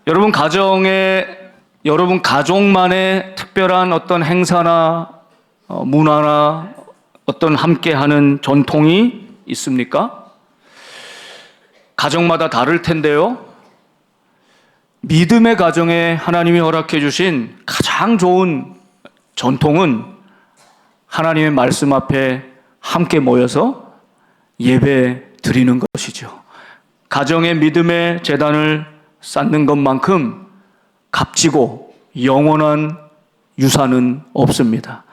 여러분 가족만의 특별한 어떤 행사나 문화나 어떤 함께하는 전통이 있습니까? 가정마다 다를 텐데요. 믿음의 가정에 하나님이 허락해 주신 가장 좋은 전통은 하나님의 말씀 앞에 함께 모여서 예배 드리는 것이죠. 가정의 믿음의 재단을 쌓는 것만큼 값지고 영원한 유산은 없습니다.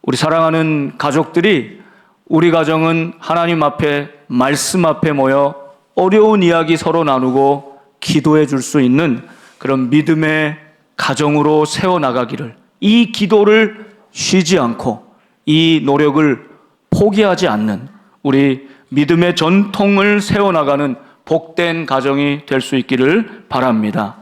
우리 사랑하는 가족들이 우리 가정은 하나님 앞에 말씀 앞에 모여 어려운 이야기 서로 나누고 기도해 줄 수 있는 그런 믿음의 가정으로 세워나가기를, 이 기도를 쉬지 않고 이 노력을 포기하지 않는 우리 믿음의 전통을 세워나가는 복된 가정이 될 수 있기를 바랍니다.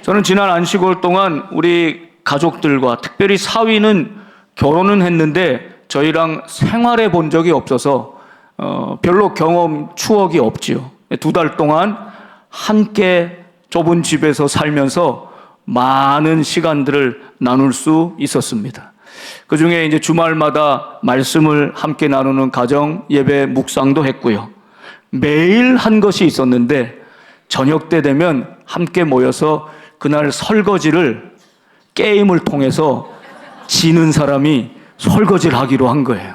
저는 지난 안식월 동안 우리 가족들과, 특별히 사위는 결혼은 했는데 저희랑 생활해 본 적이 없어서 별로 경험, 추억이 없지요. 2달 동안 함께 좁은 집에서 살면서 많은 시간들을 나눌 수 있었습니다. 그 중에 이제 주말마다 말씀을 함께 나누는 가정 예배 묵상도 했고요. 매일 한 것이 있었는데 저녁 때 되면 함께 모여서 그날 설거지를 게임을 통해서 지는 사람이 설거지를 하기로 한 거예요.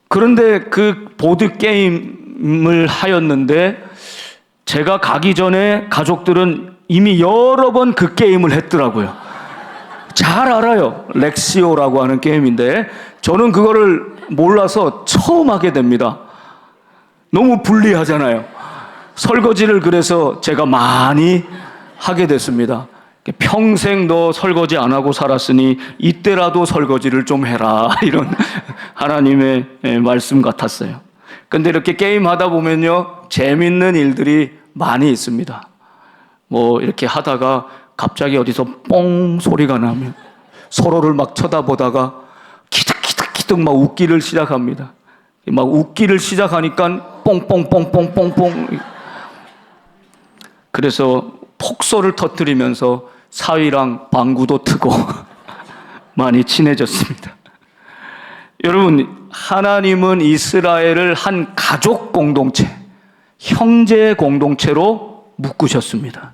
그런데 그 보드 게임을 하였는데 제가 가기 전에 가족들은 이미 여러 번 그 게임을 했더라고요. 잘 알아요. 렉시오라고 하는 게임인데 저는 그거를 몰라서 처음 하게 됩니다. 너무 불리하잖아요. 설거지를 그래서 제가 많이 하게 됐습니다. 평생 너 설거지 안 하고 살았으니 이때라도 설거지를 좀 해라, 이런 하나님의 말씀 같았어요. 근데 이렇게 게임하다 보면요, 재밌는 일들이 많이 있습니다. 뭐 이렇게 하다가 갑자기 어디서 뽕 소리가 나면 서로를 막 쳐다보다가 키득키득키득 막 웃기를 시작합니다. 막 웃기를 시작하니까 뽕뽕뽕뽕뽕뽕. 그래서 폭소를 터뜨리면서 사위랑 방구도 트고 많이 친해졌습니다. 여러분, 하나님은 이스라엘을 한 가족 공동체, 형제 공동체로 묶으셨습니다.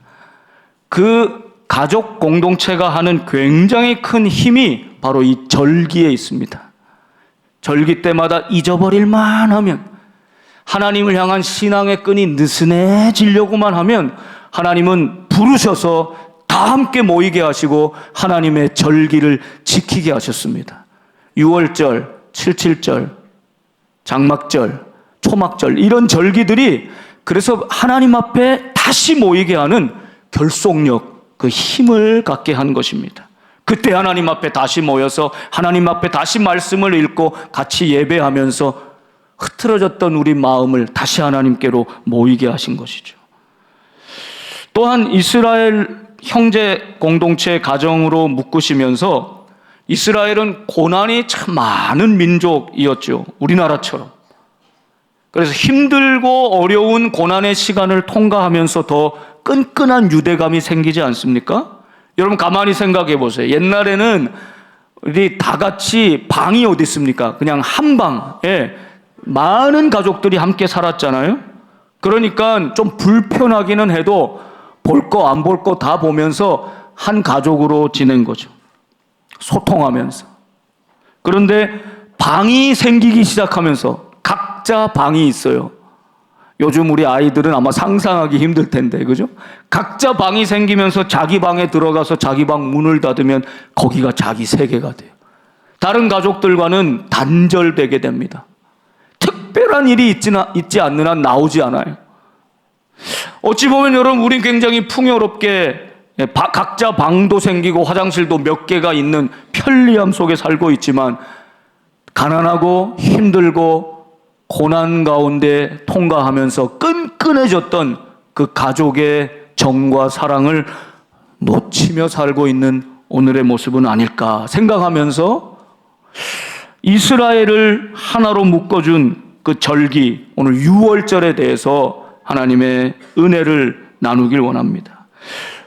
그 가족 공동체가 하는 굉장히 큰 힘이 바로 이 절기에 있습니다. 절기 때마다 잊어버릴만 하면, 하나님을 향한 신앙의 끈이 느슨해지려고만 하면 하나님은 부르셔서 다 함께 모이게 하시고 하나님의 절기를 지키게 하셨습니다. 6월절, 77절, 장막절, 초막절, 이런 절기들이 그래서 하나님 앞에 다시 모이게 하는 결속력, 그 힘을 갖게 한 것입니다. 그때 하나님 앞에 다시 모여서 하나님 앞에 다시 말씀을 읽고 같이 예배하면서 흐트러졌던 우리 마음을 다시 하나님께로 모이게 하신 것이죠. 또한 이스라엘 형제 공동체 가정으로 묶으시면서, 이스라엘은 고난이 참 많은 민족이었죠. 우리나라처럼. 그래서 힘들고 어려운 고난의 시간을 통과하면서 더 끈끈한 유대감이 생기지 않습니까? 여러분 가만히 생각해 보세요. 옛날에는 우리 다 같이 방이 어디 있습니까? 그냥 한 방에 많은 가족들이 함께 살았잖아요. 그러니까 좀 불편하기는 해도 볼 거 안 볼 거 다 보면서 한 가족으로 지낸 거죠. 소통하면서. 그런데 방이 생기기 시작하면서 각자 방이 있어요. 요즘 우리 아이들은 아마 상상하기 힘들 텐데, 그죠? 각자 방이 생기면서 자기 방에 들어가서 자기 방 문을 닫으면 거기가 자기 세계가 돼요. 다른 가족들과는 단절되게 됩니다. 특별한 일이 있지 않는 한 나오지 않아요. 어찌 보면 여러분, 우린 굉장히 풍요롭게 각자 방도 생기고 화장실도 몇 개가 있는 편리함 속에 살고 있지만, 가난하고 힘들고 고난 가운데 통과하면서 끈끈해졌던 그 가족의 정과 사랑을 놓치며 살고 있는 오늘의 모습은 아닐까 생각하면서, 이스라엘을 하나로 묶어준 그 절기, 오늘 6월절에 대해서 하나님의 은혜를 나누길 원합니다.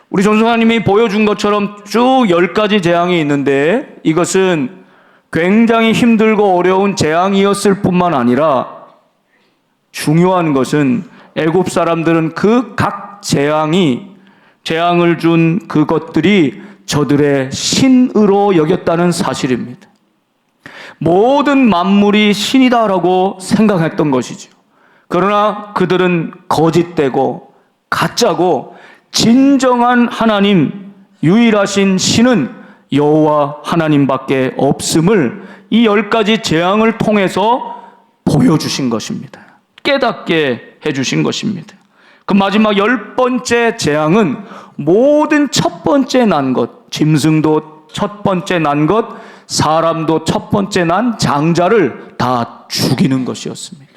우리 전소사님이 보여준 것처럼 쭉 10가지 재앙이 있는데 이것은 굉장히 힘들고 어려운 재앙이었을 뿐만 아니라 중요한 것은 애굽 사람들은 그 각 재앙을 준 그것들이 저들의 신으로 여겼다는 사실입니다. 모든 만물이 신이다라고 생각했던 것이죠. 그러나 그들은 거짓되고 가짜고 진정한 하나님, 유일하신 신은 여호와 하나님밖에 없음을 이 10가지 재앙을 통해서 보여주신 것입니다. 깨닫게 해주신 것입니다. 그 마지막 10번째 재앙은 모든 첫 번째 난 것, 짐승도 첫 번째 난 것, 사람도 첫 번째 난 장자를 다 죽이는 것이었습니다.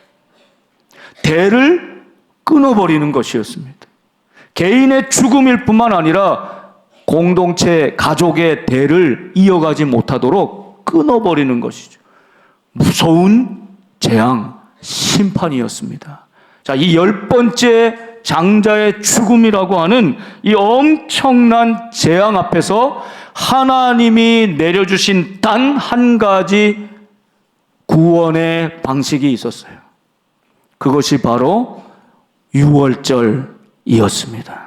대를 끊어버리는 것이었습니다. 개인의 죽음일 뿐만 아니라 공동체, 가족의 대를 이어가지 못하도록 끊어버리는 것이죠. 무서운 재앙, 심판이었습니다. 자, 이 10번째 장자의 죽음이라고 하는 이 엄청난 재앙 앞에서 하나님이 내려주신 단 한 가지 구원의 방식이 있었어요. 그것이 바로 유월절이었습니다.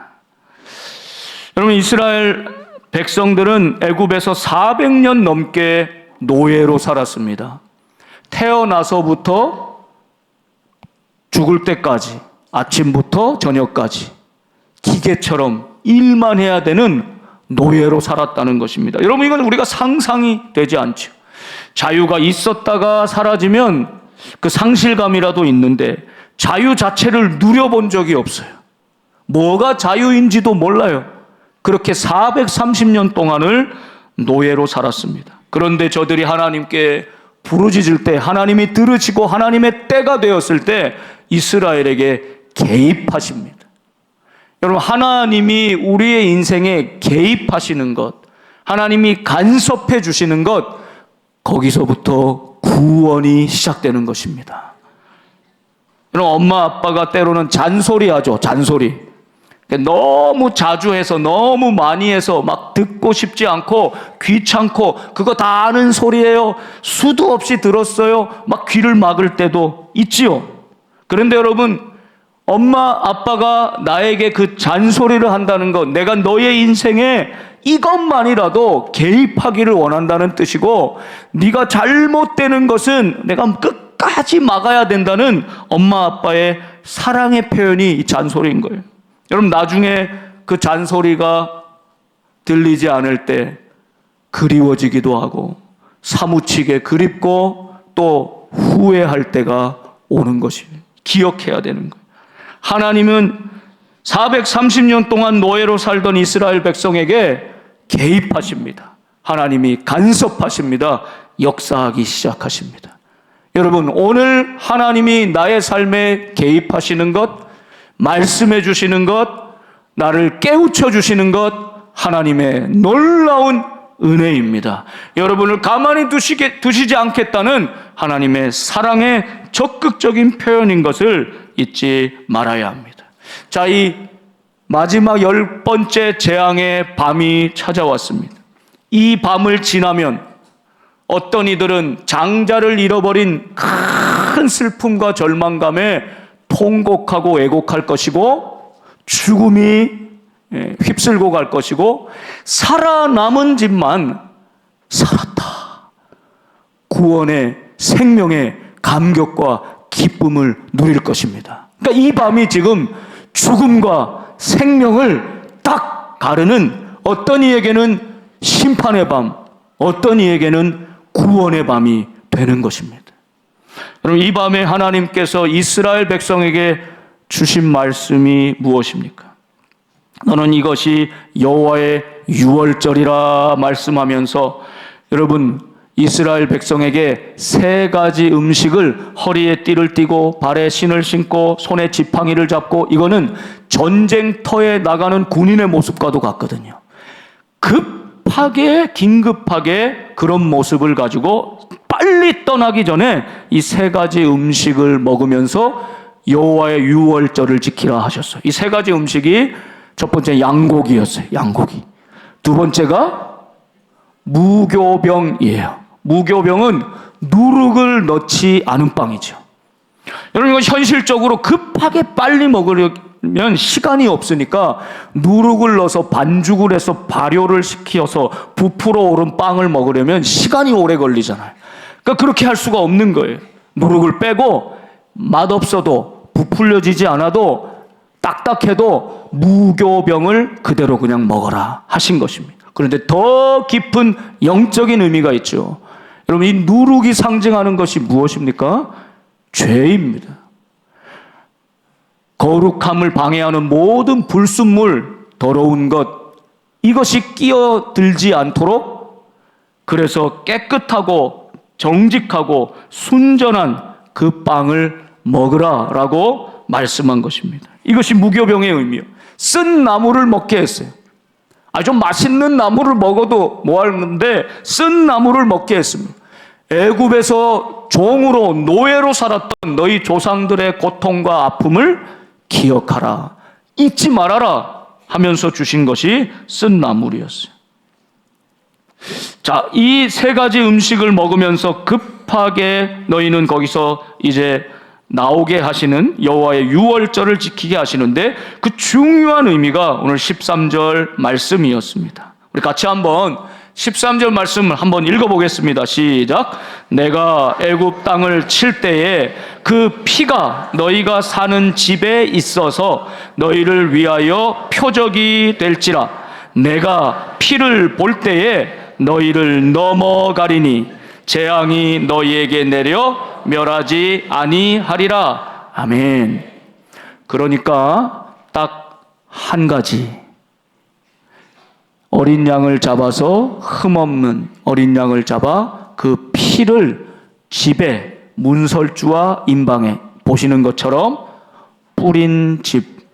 여러분, 이스라엘 백성들은 애굽에서 400년 넘게 노예로 살았습니다. 태어나서부터 죽을 때까지, 아침부터 저녁까지 기계처럼 일만 해야 되는 노예로 살았다는 것입니다. 여러분, 이건 우리가 상상이 되지 않죠. 자유가 있었다가 사라지면 그 상실감이라도 있는데 자유 자체를 누려본 적이 없어요. 뭐가 자유인지도 몰라요. 그렇게 430년 동안을 노예로 살았습니다. 그런데 저들이 하나님께 부르짖을 때 하나님이 들으시고 하나님의 때가 되었을 때 이스라엘에게 개입하십니다. 여러분, 하나님이 우리의 인생에 개입하시는 것, 하나님이 간섭해 주시는 것, 거기서부터 구원이 시작되는 것입니다. 여러분, 엄마 아빠가 때로는 잔소리하죠. 잔소리. 너무 자주 해서, 너무 많이 해서 막 듣고 싶지 않고 귀찮고 그거 다 아는 소리예요. 수도 없이 들었어요. 막 귀를 막을 때도 있지요. 그런데 여러분, 엄마 아빠가 나에게 그 잔소리를 한다는 것, 내가 너의 인생에 이것만이라도 개입하기를 원한다는 뜻이고, 네가 잘못되는 것은 내가 끝까지 막아야 된다는 엄마 아빠의 사랑의 표현이 이 잔소리인 거예요. 여러분, 나중에 그 잔소리가 들리지 않을 때 그리워지기도 하고 사무치게 그립고 또 후회할 때가 오는 것입니다. 기억해야 되는 거예요. 하나님은 430년 동안 노예로 살던 이스라엘 백성에게 개입하십니다. 하나님이 간섭하십니다. 역사하기 시작하십니다. 여러분, 오늘 하나님이 나의 삶에 개입하시는 것, 말씀해 주시는 것, 나를 깨우쳐 주시는 것, 하나님의 놀라운 은혜입니다. 여러분을 가만히 두시지 않겠다는 하나님의 사랑의 적극적인 표현인 것을 잊지 말아야 합니다. 자, 이 마지막 10번째 재앙의 밤이 찾아왔습니다. 이 밤을 지나면 어떤 이들은 장자를 잃어버린 큰 슬픔과 절망감에 통곡하고 애곡할 것이고, 죽음이 휩쓸고 갈 것이고, 살아남은 집만 살았다, 구원의 생명의 감격과 기쁨을 누릴 것입니다. 그러니까 이 밤이 지금 죽음과 생명을 딱 가르는, 어떤 이에게는 심판의 밤, 어떤 이에게는 구원의 밤이 되는 것입니다. 여러분, 이 밤에 하나님께서 이스라엘 백성에게 주신 말씀이 무엇입니까? 너는 이것이 여호와의 유월절이라 말씀하면서, 여러분, 이스라엘 백성에게 3가지 음식을, 허리에 띠를 띠고 발에 신을 신고 손에 지팡이를 잡고, 이거는 전쟁터에 나가는 군인의 모습과도 같거든요. 긴급하게 그런 모습을 가지고 빨리 떠나기 전에 이 3가지 음식을 먹으면서 여호와의 유월절을 지키라 하셨어요. 이 3가지 음식이 첫 번째 양고기였어요. 양고기. 두 번째가 무교병이에요. 무교병은 누룩을 넣지 않은 빵이죠. 여러분, 이건 현실적으로 급하게 빨리 먹으려면 시간이 없으니까 누룩을 넣어서 반죽을 해서 발효를 시켜서 부풀어 오른 빵을 먹으려면 시간이 오래 걸리잖아요. 그러니까 그렇게 할 수가 없는 거예요. 누룩을 빼고 맛없어도 부풀려지지 않아도 딱딱해도 무교병을 그대로 그냥 먹어라 하신 것입니다. 그런데 더 깊은 영적인 의미가 있죠. 여러분, 이 누룩이 상징하는 것이 무엇입니까? 죄입니다. 거룩함을 방해하는 모든 불순물, 더러운 것, 이것이 끼어들지 않도록, 그래서 깨끗하고 정직하고 순전한 그 빵을 먹으라라고 말씀한 것입니다. 이것이 무교병의 의미요. 쓴 나무를 먹게 했어요. 좀 맛있는 나무를 먹어도 뭐하는데 쓴 나무를 먹게 했습니다. 애굽에서 종으로 노예로 살았던 너희 조상들의 고통과 아픔을 기억하라, 잊지 말아라 하면서 주신 것이 쓴 나물이었어요. 자, 이 세 가지 음식을 먹으면서 급하게 너희는 거기서 이제 나오게 하시는 여호와의 유월절을 지키게 하시는데, 그 중요한 의미가 오늘 13절 말씀이었습니다. 우리 같이 한번 13절 말씀을 한번 읽어보겠습니다. 시작. 내가 애굽 땅을 칠 때에 그 피가 너희가 사는 집에 있어서 너희를 위하여 표적이 될지라. 내가 피를 볼 때에 너희를 넘어가리니 재앙이 너희에게 내려 멸하지 아니하리라. 아멘. 그러니까 딱 한 가지, 어린 양을 잡아서, 흠없는 어린 양을 잡아 그 피를 집에, 문설주와 임방에 보시는 것처럼 뿌린 집,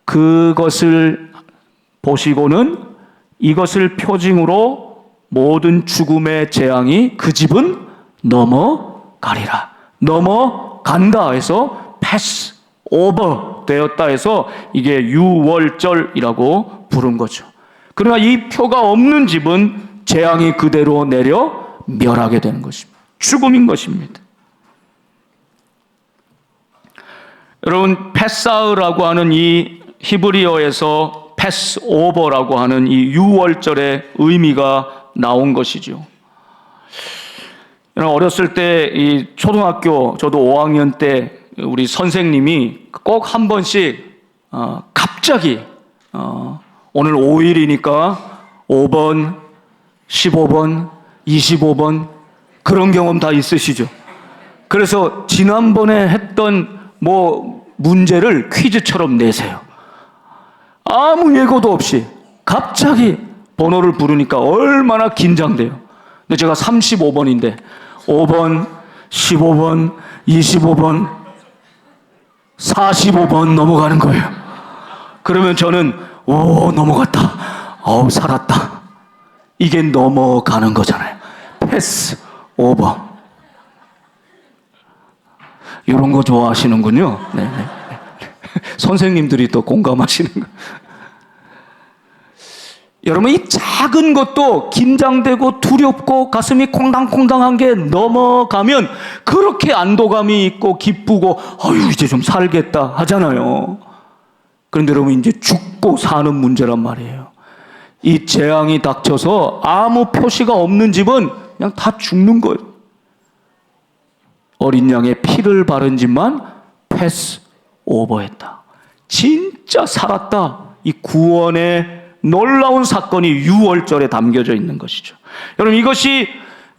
그것을 보시고는 이것을 표징으로 모든 죽음의 재앙이 그 집은 넘어가리라. 넘어간다 해서 패스 오버 되었다 해서 이게 유월절이라고 부른 거죠. 그러나 이 표가 없는 집은 재앙이 그대로 내려 멸하게 되는 것입니다. 죽음인 것입니다. 여러분, 패사흐라고 하는 이 히브리어에서 패스오버라고 하는 이 유월절의 의미가 나온 것이죠. 어렸을 때 이 초등학교, 저도 5학년 때 우리 선생님이 꼭 한 번씩 갑자기 오늘 5일이니까 5번, 15번, 25번 그런 경험 다 있으시죠? 그래서 지난번에 했던 문제를 퀴즈처럼 내세요. 아무 예고도 없이 갑자기 번호를 부르니까 얼마나 긴장돼요. 근데 제가 35번인데 5번, 15번, 25번, 45번 넘어가는 거예요. 그러면 저는 넘어갔다. 살았다. 이게 넘어가는 거잖아요. 패스 오버. 이런 거 좋아하시는군요. 네. 선생님들이 또 공감하시는 거. 여러분, 이 작은 것도 긴장되고 두렵고 가슴이 콩당콩당한 게 넘어가면 그렇게 안도감이 있고 기쁘고 이제 좀 살겠다 하잖아요. 그런데 여러분, 이제 죽고 사는 문제란 말이에요. 이 재앙이 닥쳐서 아무 표시가 없는 집은 그냥 다 죽는 거예요. 어린 양의 피를 바른 집만 패스 오버했다. 진짜 살았다. 이 구원의 놀라운 사건이 유월절에 담겨져 있는 것이죠. 여러분, 이것이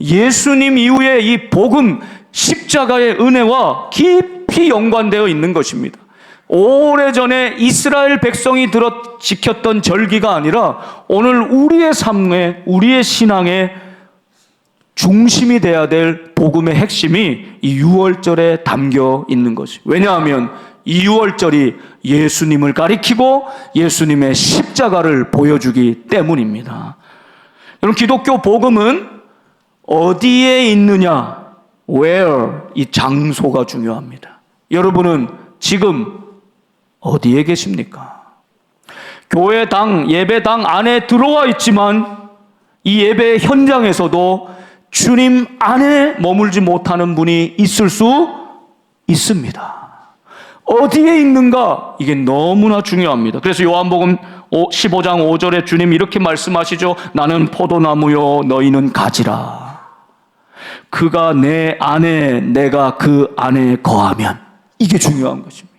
예수님 이후에 이 복음, 십자가의 은혜와 깊이 연관되어 있는 것입니다. 오래전에 이스라엘 백성이 지켰던 절기가 아니라 오늘 우리의 삶에, 우리의 신앙의 중심이 돼야 될 복음의 핵심이 이 유월절에 담겨 있는 것이. 왜냐하면 이 유월절이 예수님을 가리키고 예수님의 십자가를 보여주기 때문입니다. 여러분, 기독교 복음은 어디에 있느냐, where, 이 장소가 중요합니다. 여러분은 지금 어디에 계십니까? 교회당, 예배당 안에 들어와 있지만 이 예배 현장에서도 주님 안에 머물지 못하는 분이 있을 수 있습니다. 어디에 있는가? 이게 너무나 중요합니다. 그래서 요한복음 15장 5절에 주님 이렇게 말씀하시죠. 나는 포도나무요 너희는 가지라. 그가 내 안에 내가 그 안에 거하면, 이게 중요한 것입니다.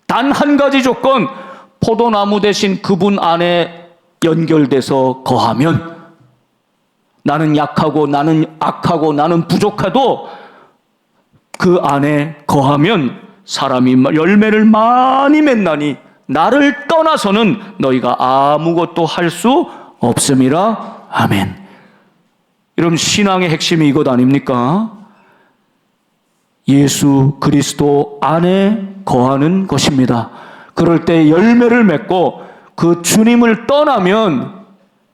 단 한 가지 조건, 포도나무 대신 그분 안에 연결돼서 거하면, 나는 약하고 나는 악하고 나는 부족해도 그 안에 거하면 사람이 열매를 많이 맺나니 나를 떠나서는 너희가 아무것도 할 수 없음이라. 아멘. 여러분, 신앙의 핵심이 이것 아닙니까? 예수 그리스도 안에 거하는 것입니다. 그럴 때 열매를 맺고 그 주님을 떠나면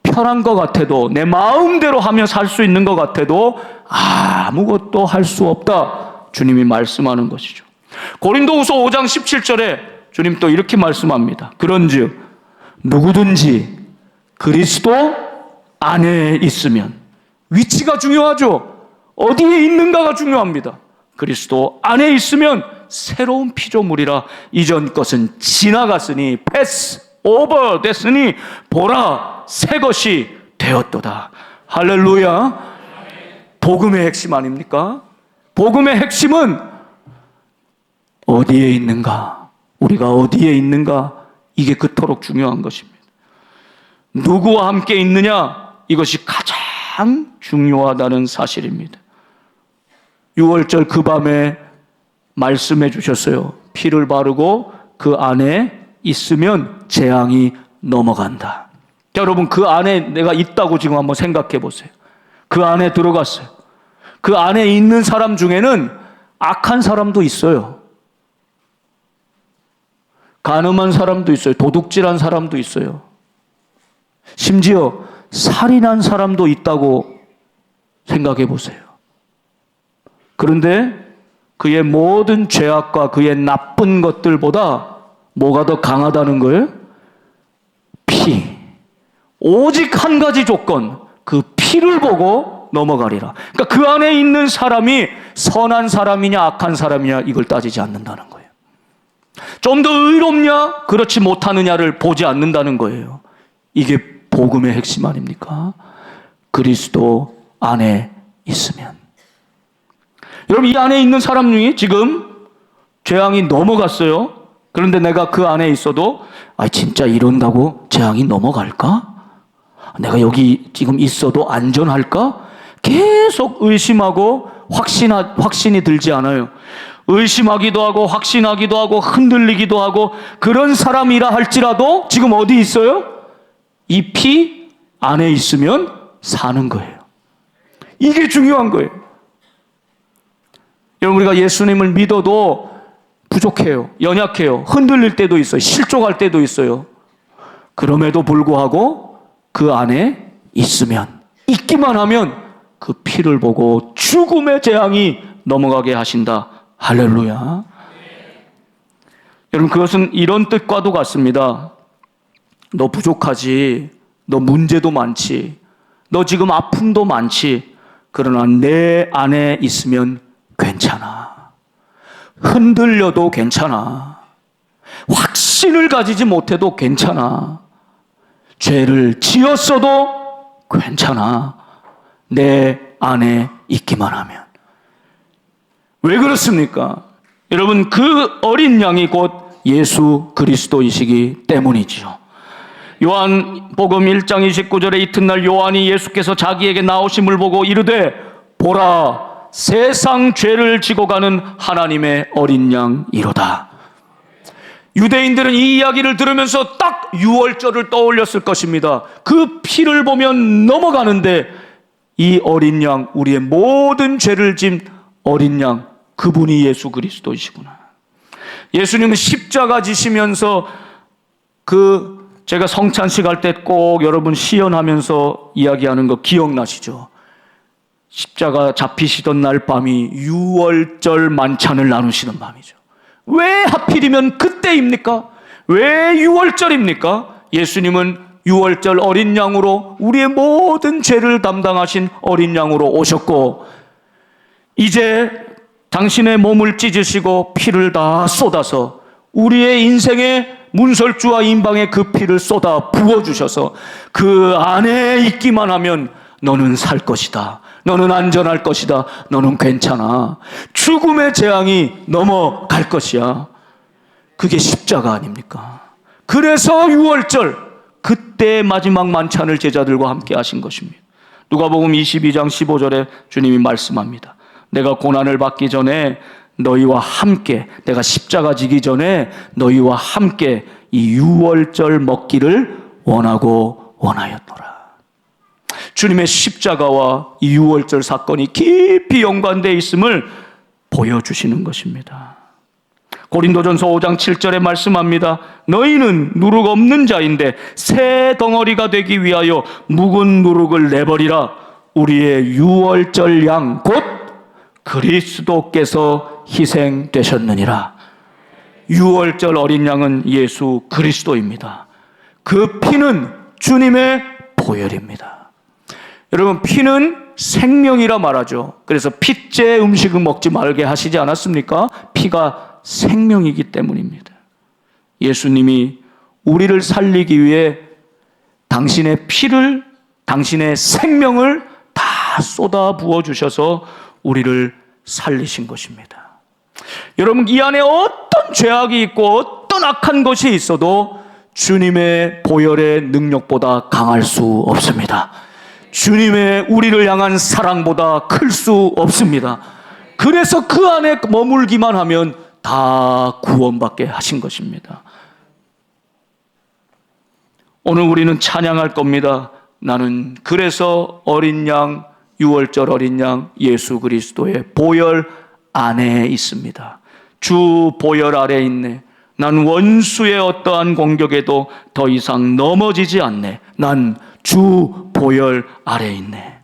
편한 것 같아도, 내 마음대로 하며 살 수 있는 것 같아도 아무것도 할 수 없다, 주님이 말씀하는 것이죠. 고린도후서 5장 17절에 주님 또 이렇게 말씀합니다. 그런즉 누구든지 그리스도 안에 있으면, 위치가 중요하죠. 어디에 있는가가 중요합니다. 그리스도 안에 있으면 새로운 피조물이라. 이전 것은 지나갔으니, 패스 오버 됐으니 보라 새 것이 되었도다. 할렐루야. 복음의 핵심 아닙니까? 복음의 핵심은 어디에 있는가, 우리가 어디에 있는가, 이게 그토록 중요한 것입니다. 누구와 함께 있느냐, 이것이 가장 중요하다는 사실입니다. 6월절 그 밤에 말씀해 주셨어요. 피를 바르고 그 안에 있으면 재앙이 넘어간다. 자, 여러분, 그 안에 내가 있다고 지금 한번 생각해 보세요. 그 안에 들어갔어요. 그 안에 있는 사람 중에는 악한 사람도 있어요. 간음한 사람도 있어요. 도둑질한 사람도 있어요. 심지어 살인한 사람도 있다고 생각해 보세요. 그런데 그의 모든 죄악과 그의 나쁜 것들보다 뭐가 더 강하다는 거예요? 피. 오직 한 가지 조건, 그 피를 보고 넘어가리라. 그러니까 그 안에 있는 사람이 선한 사람이냐 악한 사람이냐 이걸 따지지 않는다는 거예요. 좀 더 의롭냐 그렇지 못하느냐를 보지 않는다는 거예요. 이게 복음의 핵심 아닙니까? 그리스도 안에 있으면. 여러분, 이 안에 있는 사람 중에 지금 재앙이 넘어갔어요. 그런데 내가 그 안에 있어도 진짜 이런다고 재앙이 넘어갈까? 내가 여기 지금 있어도 안전할까? 계속 의심하고 확신이 들지 않아요. 의심하기도 하고 확신하기도 하고 흔들리기도 하고 그런 사람이라 할지라도 지금 어디 있어요? 이 피 안에 있으면 사는 거예요. 이게 중요한 거예요. 여러분, 우리가 예수님을 믿어도 부족해요. 연약해요. 흔들릴 때도 있어요. 실족할 때도 있어요. 그럼에도 불구하고 그 안에 있으면, 있기만 하면 그 피를 보고 죽음의 재앙이 넘어가게 하신다. 할렐루야. 여러분, 그것은 이런 뜻과도 같습니다. 너 부족하지. 너 문제도 많지. 너 지금 아픔도 많지. 그러나 내 안에 있으면 괜찮아. 흔들려도 괜찮아. 확신을 가지지 못해도 괜찮아. 죄를 지었어도 괜찮아. 내 안에 있기만 하면. 왜 그렇습니까? 여러분, 그 어린 양이 곧 예수 그리스도이시기 때문이죠. 요한복음 1장 29절에 이튿날 요한이 예수께서 자기에게 나오심을 보고 이르되 보라 세상 죄를 지고 가는 하나님의 어린 양이로다. 유대인들은 이 이야기를 들으면서 딱 6월절을 떠올렸을 것입니다. 그 피를 보면 넘어가는데 이 어린 양, 우리의 모든 죄를 진 어린 양, 그분이 예수 그리스도이시구나. 예수님은 십자가 지시면서 제가 성찬식 할 때 꼭 여러분 시연하면서 이야기하는 거 기억나시죠? 십자가 잡히시던 날 밤이 6월절 만찬을 나누시는 밤이죠. 왜 하필이면 그때입니까? 왜 6월절입니까? 예수님은 유월절 어린 양으로 우리의 모든 죄를 담당하신 어린 양으로 오셨고, 이제 당신의 몸을 찢으시고 피를 다 쏟아서 우리의 인생의 문설주와 임방에 그 피를 쏟아 부어주셔서 그 안에 있기만 하면 너는 살 것이다, 너는 안전할 것이다, 너는 괜찮아, 죽음의 재앙이 넘어갈 것이야. 그게 십자가 아닙니까? 그래서 유월절 그때 마지막 만찬을 제자들과 함께 하신 것입니다. 누가복음 22장 15절에 주님이 말씀합니다. 내가 고난을 받기 전에 너희와 함께, 내가 십자가 지기 전에 너희와 함께 이 유월절 먹기를 원하였노라. 주님의 십자가와 이 유월절 사건이 깊이 연관되어 있음을 보여주시는 것입니다. 고린도전서 5장 7절에 말씀합니다. 너희는 누룩 없는 자인데 새 덩어리가 되기 위하여 묵은 누룩을 내버리라. 우리의 유월절 양 곧 그리스도께서 희생되셨느니라. 유월절 어린 양은 예수 그리스도입니다. 그 피는 주님의 보혈입니다. 여러분, 피는 생명이라 말하죠. 그래서 피째 음식은 먹지 말게 하시지 않았습니까? 피가 생명이기 때문입니다. 예수님이 우리를 살리기 위해 당신의 피를, 당신의 생명을 다 쏟아 부어 주셔서 우리를 살리신 것입니다. 여러분, 이 안에 어떤 죄악이 있고 어떤 악한 것이 있어도 주님의 보혈의 능력보다 강할 수 없습니다. 주님의 우리를 향한 사랑보다 클 수 없습니다. 그래서 그 안에 머물기만 하면 다 구원받게 하신 것입니다. 오늘 우리는 찬양할 겁니다. 나는 그래서 어린 양, 유월절 어린 양 예수 그리스도의 보혈 안에 있습니다. 주 보혈 아래 있네. 난 원수의 어떠한 공격에도 더 이상 넘어지지 않네. 난 주 보혈 아래 있네.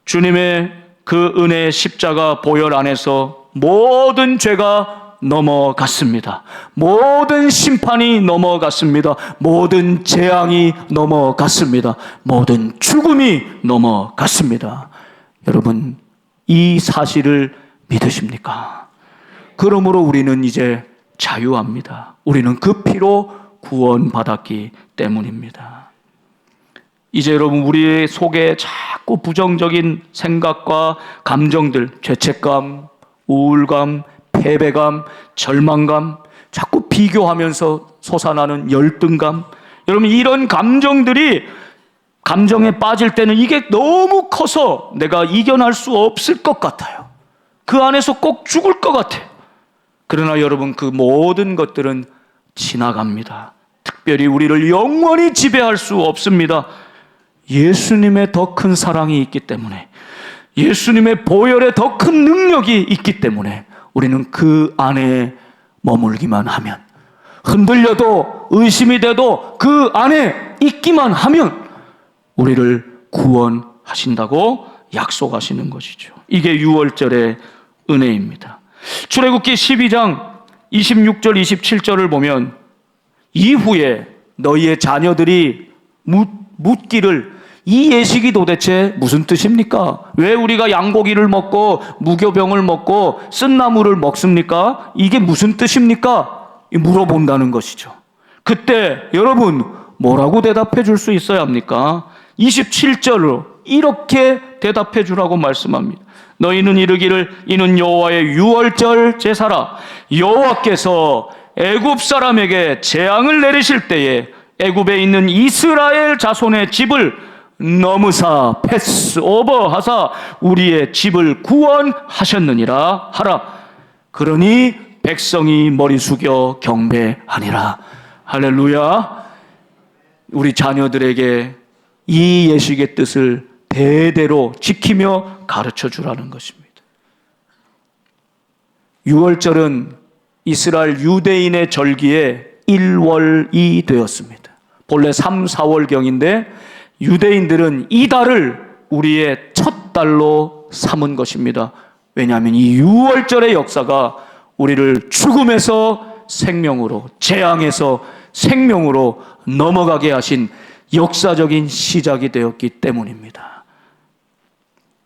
주님의 그 은혜의 십자가 보혈 안에서 모든 죄가 넘어갔습니다. 모든 심판이 넘어갔습니다. 모든 재앙이 넘어갔습니다. 모든 죽음이 넘어갔습니다. 여러분, 이 사실을 믿으십니까? 그러므로 우리는 이제 자유합니다. 우리는 그 피로 구원받았기 때문입니다. 이제 여러분, 우리 속에 자꾸 부정적인 생각과 감정들, 죄책감, 우울감, 패배감, 절망감, 자꾸 비교하면서 솟아나는 열등감, 여러분, 이런 감정들이, 감정에 빠질 때는 이게 너무 커서 내가 이겨낼 수 없을 것 같아요. 그 안에서 꼭 죽을 것 같아요. 그러나 여러분, 그 모든 것들은 지나갑니다. 특별히 우리를 영원히 지배할 수 없습니다. 예수님의 더 큰 사랑이 있기 때문에, 예수님의 보혈에 더 큰 능력이 있기 때문에 우리는 그 안에 머물기만 하면, 흔들려도 의심이 돼도 그 안에 있기만 하면 우리를 구원하신다고 약속하시는 것이죠. 이게 유월절의 은혜입니다. 출애굽기 12장 26절 27절을 보면, 이후에 너희의 자녀들이 묻기를 이 예식이 도대체 무슨 뜻입니까? 왜 우리가 양고기를 먹고 무교병을 먹고 쓴나물을 먹습니까? 이게 무슨 뜻입니까? 물어본다는 것이죠. 그때 여러분 뭐라고 대답해 줄 수 있어야 합니까? 27절로 이렇게 대답해 주라고 말씀합니다. 너희는 이르기를 이는 여호와의 유월절 제사라. 여호와께서 애굽 사람에게 재앙을 내리실 때에 애굽에 있는 이스라엘 자손의 집을 넘으사 패스오버 하사 우리의 집을 구원하셨느니라 하라. 그러니 백성이 머리 숙여 경배하니라. 할렐루야. 우리 자녀들에게 이 예식의 뜻을 대대로 지키며 가르쳐 주라는 것입니다. 유월절은 이스라엘 유대인의 절기의 1월이 되었습니다. 본래 3, 4월경인데 유대인들은 이 달을 우리의 첫 달로 삼은 것입니다. 왜냐하면 이 유월절의 역사가 우리를 죽음에서 생명으로, 재앙에서 생명으로 넘어가게 하신 역사적인 시작이 되었기 때문입니다.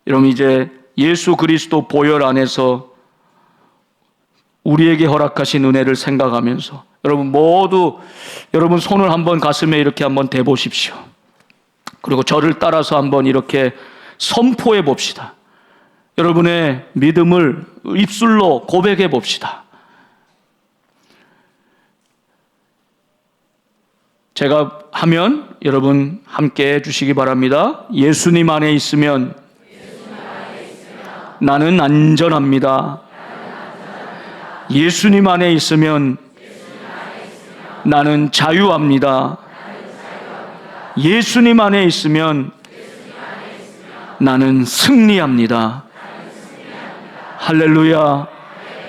여러분, 이제 예수 그리스도 보혈 안에서 우리에게 허락하신 은혜를 생각하면서 여러분 모두 여러분 손을 한번 가슴에 이렇게 한번 대보십시오. 그리고 저를 따라서 한번 이렇게 선포해 봅시다. 여러분의 믿음을 입술로 고백해 봅시다. 제가 하면 여러분 함께 해 주시기 바랍니다. 예수님 안에 있으면 나는 안전합니다. 예수님 안에 있으면 나는 자유합니다. 예수님 안에 있으면 나는 승리합니다. 할렐루야.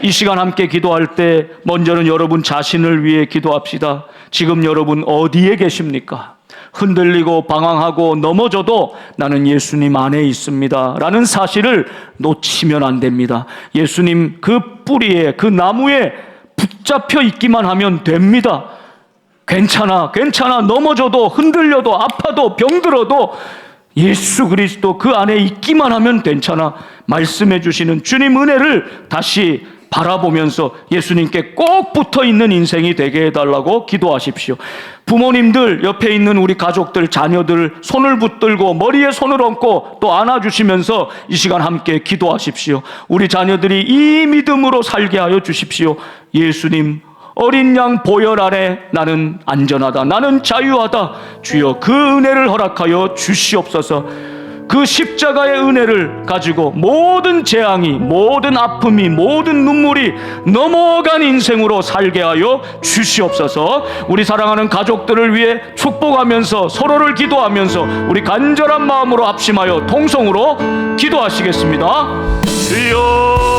이 시간 함께 기도할 때 먼저는 여러분 자신을 위해 기도합시다. 지금 여러분 어디에 계십니까? 흔들리고 방황하고 넘어져도 나는 예수님 안에 있습니다 라는 사실을 놓치면 안 됩니다. 예수님 그 뿌리에, 그 나무에 붙잡혀 있기만 하면 됩니다. 괜찮아, 넘어져도 흔들려도 아파도 병들어도 예수 그리스도 그 안에 있기만 하면 괜찮아. 말씀해 주시는 주님 은혜를 다시 바라보면서 예수님께 꼭 붙어 있는 인생이 되게 해달라고 기도하십시오. 부모님들, 옆에 있는 우리 가족들, 자녀들 손을 붙들고 머리에 손을 얹고 또 안아주시면서 이 시간 함께 기도하십시오. 우리 자녀들이 이 믿음으로 살게 하여 주십시오. 예수님 어린 양 보혈 아래 나는 안전하다, 나는 자유하다. 주여 그 은혜를 허락하여 주시옵소서. 그 십자가의 은혜를 가지고 모든 재앙이, 모든 아픔이, 모든 눈물이 넘어간 인생으로 살게 하여 주시옵소서. 우리 사랑하는 가족들을 위해 축복하면서 서로를 기도하면서 우리 간절한 마음으로 합심하여 통성으로 기도하시겠습니다. 주여